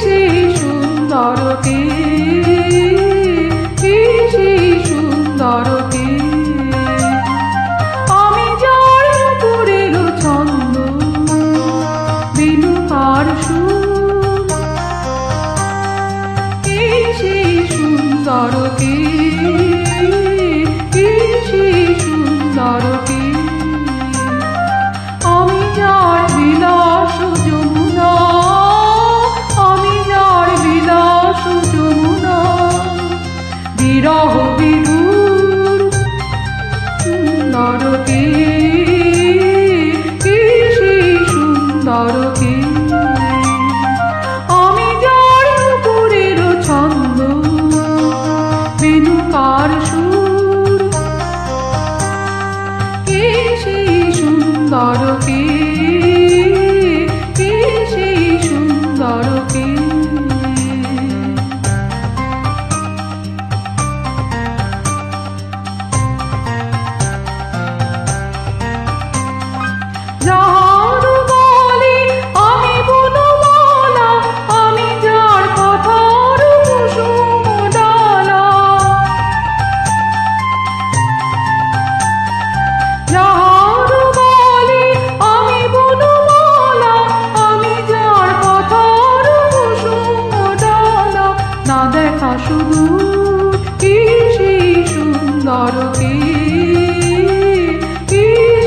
সেই সুন্দর কে, সেই সুন্দর কে, আমি যার পুরের ছন্দ বিনুকার সুর, সেই সুন্দর কে, সেই সুন্দর কে, আমি যার বিলাস যমুনা, আমি যার বিলাস যমুনা, বিরহ বিদুর সুন্দর কে, সেই সুন্দর কে, আমি যার পুরের ছন্দ বেণুকার সুর, সেই সুন্দর কে, সেই সুন্দর কে। যার বলে আমি বনমালা, আমি যার কথার কুসুম ডালা, যার বলে আমি বনমালা, আমি যার কথার কুসুম ডালা, না দেখা শুধু সেই সুন্দর কে,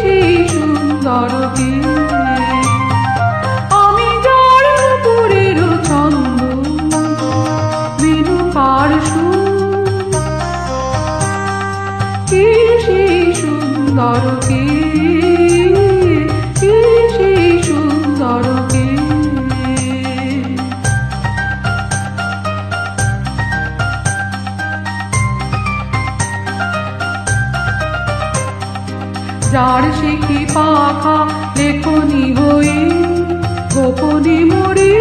সেই সুন্দর কে, আমি যার পুরের ছন্দ বিনুকার সুর, সেই সুন্দর কে, সেই সুন্দর কে। যার শিখি পাখা লেখনি হয়ে গোপনে মরে